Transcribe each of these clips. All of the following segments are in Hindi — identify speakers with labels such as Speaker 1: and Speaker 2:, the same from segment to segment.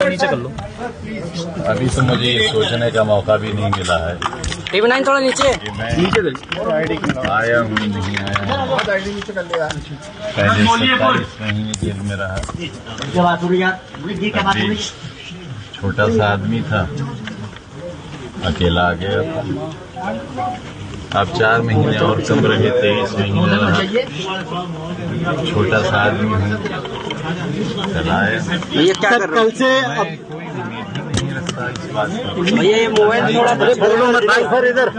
Speaker 1: नीचे कर लो।
Speaker 2: अभी तो मुझे ये सोचने का मौका भी नहीं मिला है।
Speaker 1: टीवी 9 थोड़ा नीचे
Speaker 2: नीचे आया हूँ नहीं आया, पहले 27 महीने जेल में रहा। अभी छोटा सा आदमी था, अकेला आ गया था। अब 4 महीने और कम रहे, 23 महीने रहा। छोटा सा आदमी हूँ, चलाए।
Speaker 1: ये क्या कर
Speaker 3: कल से
Speaker 1: भैया ये मोबाइल थोड़ा
Speaker 3: सर इधर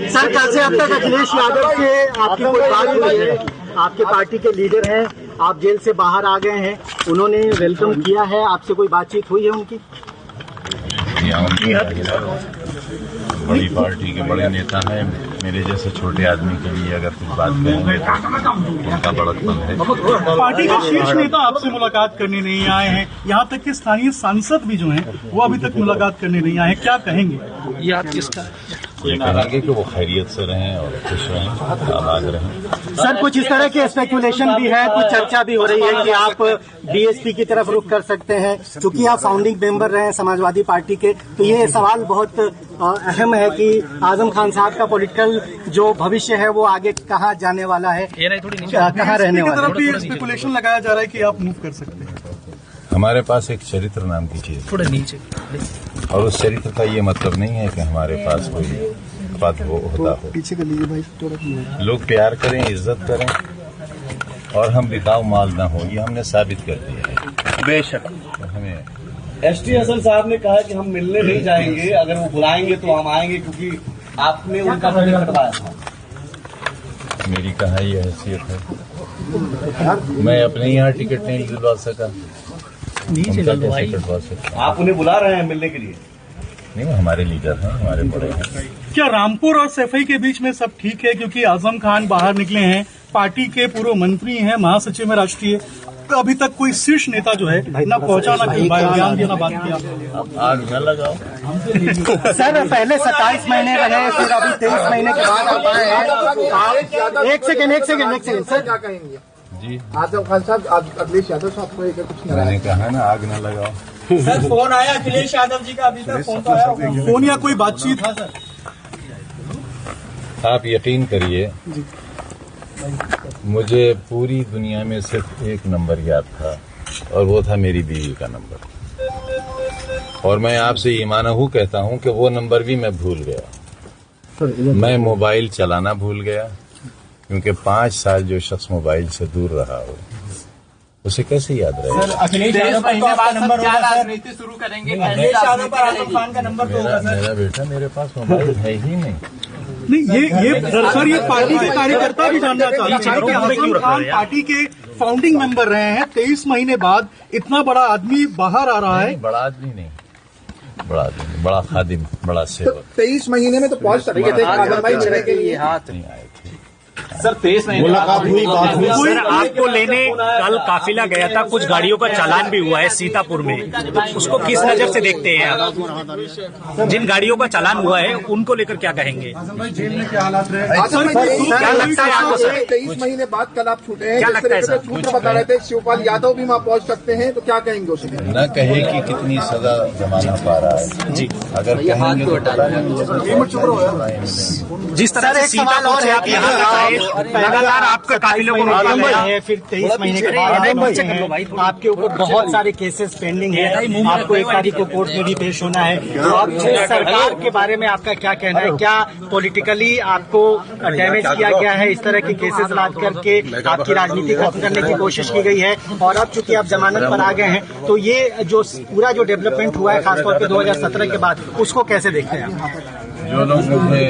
Speaker 3: सर कल से अब तक अखिलेश यादव से आपकी कोई बात हुई है? आपके पार्टी के लीडर हैं, आप जेल से बाहर आ गए हैं, उन्होंने वेलकम किया है, आपसे कोई बातचीत हुई है उनकी?
Speaker 2: बड़ी पार्टी के बड़े नेता हैं, मेरे जैसे छोटे आदमी के लिए अगर कुछ बात करेंगे तो उनका बड़कपन है।
Speaker 4: पार्टी के शीर्ष नेता आपसे मुलाकात करने नहीं आए हैं, यहाँ तक कि स्थानीय सांसद भी जो हैं वो अभी तक मुलाकात करने नहीं आए हैं, क्या कहेंगे?
Speaker 1: याद किसका?
Speaker 2: ये कहेंगे कि वो खैरियत से रहें और खुश रहें, आबाद रहें।
Speaker 3: सर कुछ इस तरह के स्पेकुलेशन भी है, कुछ चर्चा भी हो रही है कि आप बीएसपी की तरफ रुख कर सकते हैं, क्योंकि आप फाउंडिंग मेंबर रहे हैं समाजवादी पार्टी के। तो ये सवाल बहुत अहम है कि आजम खान साहब का पॉलिटिकल जो भविष्य है वो आगे कहाँ जाने वाला है, कहाँ रहने वाला है।
Speaker 4: तरफ भी स्पेकुलेशन लगाया जा रहा है कि आप मूव कर सकते हैं।
Speaker 2: हमारे पास एक चरित्र नाम की चीज
Speaker 1: थोड़ा नीचे,
Speaker 2: और उस चरित्र का ये मतलब नहीं है कि हमारे पास कोई पद होता हो।
Speaker 3: पीछे कर लीजिए भाई थोड़ा।
Speaker 2: लोग प्यार करें, इज्जत करें, और हम बिकाऊ माल ना हो, ये हमने साबित कर दिया है।
Speaker 1: बेशक
Speaker 2: हमें
Speaker 5: एसटी हसन साहब ने कहा कि हम मिलने नहीं जाएंगे, अगर वो बुलाएंगे तो हम आएंगे, क्योंकि आपने उनका टिकट कटवाया था।
Speaker 2: मेरी कहाँ ये हैसियत है, मैं अपने यहाँ टिकट नहीं दिलवा सका,
Speaker 1: नीचे
Speaker 2: उनका
Speaker 1: कर लो भाई।
Speaker 2: कैसे कटवा सकता?
Speaker 5: आप उन्हें बुला रहे हैं मिलने के लिए?
Speaker 2: नहीं, वो हमारे लीडर हैं, हमारे बड़े हैं।
Speaker 4: क्या रामपुर और सैफई के बीच में सब ठीक है? क्योंकि आजम खान बाहर निकले हैं, पार्टी के पूर्व मंत्री हैं, महासचिव है राष्ट्रीय, तो अभी तक कोई शीर्ष नेता जो है ना पहुंचा, ना कोई बयान दिया, ना बात किया।
Speaker 2: अब आग न लगाओ।
Speaker 3: सर पहले 27 महीने रहे, फिर अभी 23 महीने के बाद आप आए हैं। एक सेकंड सर क्या कहेंगे
Speaker 2: जी,
Speaker 3: आजम खान साहब, अखिलेश यादव साहब को एक कुछ
Speaker 2: मैंने कहा ना, आग न लगाओ।
Speaker 1: सर फोन आया अखिलेश यादव जी का, अभी तक फोन तो आया,
Speaker 4: फोन या कोई बातचीत?
Speaker 2: आप यकीन करिए, मुझे पूरी दुनिया में सिर्फ एक नंबर याद था, और वो था मेरी बीवी का नंबर। और मैं आपसे ईमानहू कहता हूं कि वो नंबर भी मैं भूल गया। मैं मोबाइल चलाना भूल गया, क्योंकि 5 साल जो शख्स मोबाइल से दूर रहा हो, उसे कैसे याद रहेगा?
Speaker 1: अखिलेश यादव पर नंबर होगा, राजनीति शुरू करेंगे। अखिलेश यादव पर आजम खान का नंबर तो होगा सर।
Speaker 2: मेरा बेटा, मेरे पास मोबाइल है ही नहीं।
Speaker 4: नहीं, ये सर ये पार्टी के कार्यकर्ता भी जानना चाहते हैं कि आजम खान पार्टी के फाउंडिंग मेंबर रहे हैं, 23 महीने बाद इतना बड़ा आदमी बाहर आ रहा है।
Speaker 2: बड़ा आदमी नहीं, बड़ा आदमी, बड़ा खादिम, बड़ा सेवक।
Speaker 3: 23 महीने में तो पहुंच सकते थे आजम भाई मिलने के लिए।
Speaker 1: हाथ
Speaker 2: नहीं आए थे।
Speaker 1: सर 23 महीने
Speaker 3: मुलाकात हुई, बात हुई।
Speaker 6: सर आपको लेने कल काफिला गया था, कुछ गाड़ियों का चालान भी हुआ है सीतापुर में, उसको किस नजर से देखते हैं आप? जिन गाड़ियों का चालान हुआ है उनको लेकर क्या कहेंगे?
Speaker 4: जेल में क्या हालात रहे?
Speaker 6: क्या लगता है आपको सर?
Speaker 3: 23 महीने बाद कल आप छूटे हैं,
Speaker 6: क्या लगता है सर?
Speaker 3: सूत्र बता रहे थे शिवपाल यादव भी वहाँ पहुँच सकते हैं, तो क्या कहेंगे उसे?
Speaker 2: न कहे कि कितनी सजा जमाना पा रहा है जी, अगर कहेंगे तो पता नहीं।
Speaker 6: जिस तरह से सीतापुर से आप यहाँ तक आए, लगातार आपका काफिलों को रोका गया है,
Speaker 3: फिर 23 महीने के बाद आपके ऊपर बहुत सारे केसेस पेंडिंग है, आपको 1 तारीख को कोर्ट में भी पेश होना है। तो आप सरकार के बारे में आपका क्या कहना है? क्या पॉलिटिकली आपको डैमेज किया गया है? इस तरह के केसेस लाद करके आपकी राजनीति खत्म करने की कोशिश की गई है, और अब चूंकि आप जमानत पर आ गए हैं, तो ये जो पूरा जो डेवलपमेंट हुआ है खासतौर पर 2017 के बाद, उसको कैसे देखते हैं आप?
Speaker 2: जो लोग मुझे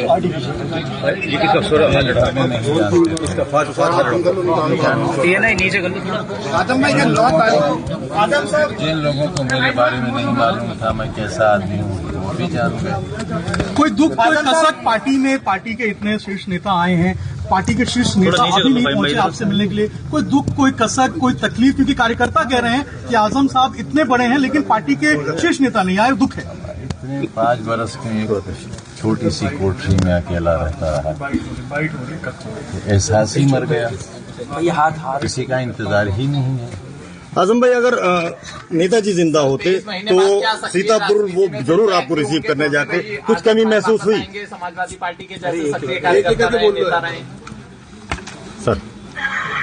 Speaker 2: लड़ाने नहीं
Speaker 1: नीचे कर लो।
Speaker 3: आजम भाई का 9 तारीख
Speaker 2: जिन लोगों को मेरे बारे में नहीं मालूम था मैं कैसा आदमी हूँ, वो भी जान गए।
Speaker 4: कोई दुख, कोई कसक पार्टी में? पार्टी के इतने शीर्ष नेता आए हैं, पार्टी के शीर्ष नेता अभी नहीं पहुंचे आपसे मिलने के लिए। कोई दुख, कोई कसक, कोई तकलीफ? क्योंकि कार्यकर्ता कह रहे हैं कि आजम साहब इतने बड़े हैं लेकिन पार्टी के शीर्ष नेता नहीं आए, दुख है।
Speaker 2: इतने 5 बरस के एक छोटी सी कोठरी में अकेला रहता रहा, एहसास ही मर गया, किसी का इंतजार ही नहीं है।
Speaker 7: आजम भाई, अगर नेताजी जिंदा होते तो सीतापुर वो जरूर आपको रिसीव करने जाते, कुछ कमी महसूस हुई?
Speaker 1: समाजवादी पार्टी के जैसे सक्रिय कार्यकर्ता रहे, नेता रहे।
Speaker 7: सर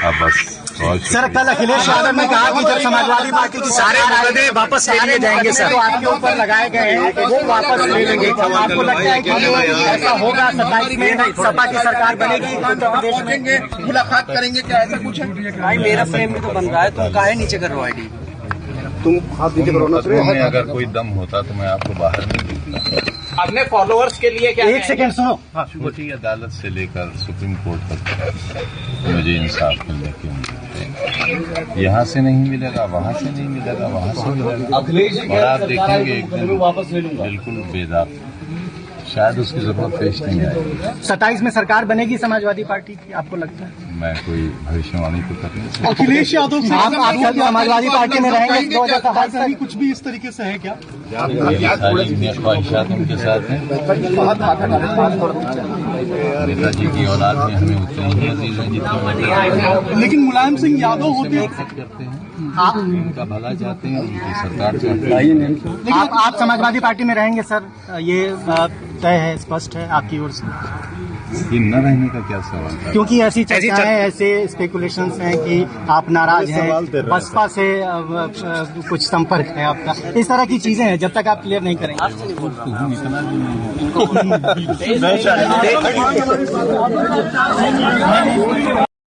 Speaker 2: अब बस
Speaker 3: सर, कल अखिलेश यादव ने कहा कि जब समाजवादी पार्टी की
Speaker 6: सारे मुकदमे वापस ले लिए जाएंगे सर।
Speaker 3: तो आपके ऊपर लगाए गए हैं वो वापस ले लेंगे। आपको लगता है कि ऐसा होगा? 27 में सपा की सरकार बनेगी उत्तर प्रदेश में?
Speaker 1: मुलाकात करेंगे क्या, ऐसा कुछ है?
Speaker 8: भाई मेरा फ्रेम में तो बन रहा है, तुम काहे नीचे कर रहे हो आईडी?
Speaker 7: तुम हाथ नीचे करो ना।
Speaker 2: में अगर कोई दम होता तो मैं आपको बाहर नहीं दिखता।
Speaker 1: अपने फॉलोअर्स के लिए क्या
Speaker 3: एक सेकंड सुनो।
Speaker 2: छोटी अदालत से लेकर सुप्रीम कोर्ट तक मुझे इंसाफ मिलने की उम्मीद है। यहाँ से नहीं मिलेगा, वहाँ से नहीं मिलेगा, वहाँ से मिलेगा,
Speaker 5: अखिलेश जी
Speaker 2: और आप देखेंगे एक दिन
Speaker 5: वापस ले लूंगा।
Speaker 2: बिल्कुल बेदाग, शायद उसकी जरूरत पेश नहीं आएगी।
Speaker 3: 27 में सरकार बनेगी समाजवादी पार्टी की, आपको लगता है?
Speaker 2: मैं कोई भविष्यवाणी तो कर नहीं सकता।
Speaker 4: अखिलेश यादव से
Speaker 3: आप समाजवादी पार्टी में रहेंगे 2027 तक?
Speaker 4: कुछ भी इस तरीके से है क्या?
Speaker 2: मेरी सारी ख्वाहिशात उनके साथ हैं। नेताजी की औलाद में हमें उतने ही अजीज हैं जितने
Speaker 4: लेकिन मुलायम सिंह यादव होते
Speaker 2: करते हैं, उनका भला चाहते हैं, उनकी सरकार चाहते हैं।
Speaker 3: लेकिन आप समाजवादी पार्टी में रहेंगे सर, ये तय है, स्पष्ट है आपकी ओर से?
Speaker 2: ये न रहने का क्या सवाल था?
Speaker 3: क्योंकि ऐसी चर्चाएं, ऐसे स्पेकुलेशंस हैं कि आप नाराज हैं, बसपा से कुछ संपर्क है आपका, इस तरह की चीजें हैं, जब तक आप क्लियर नहीं करेंगे।
Speaker 2: इतना भी नहीं है।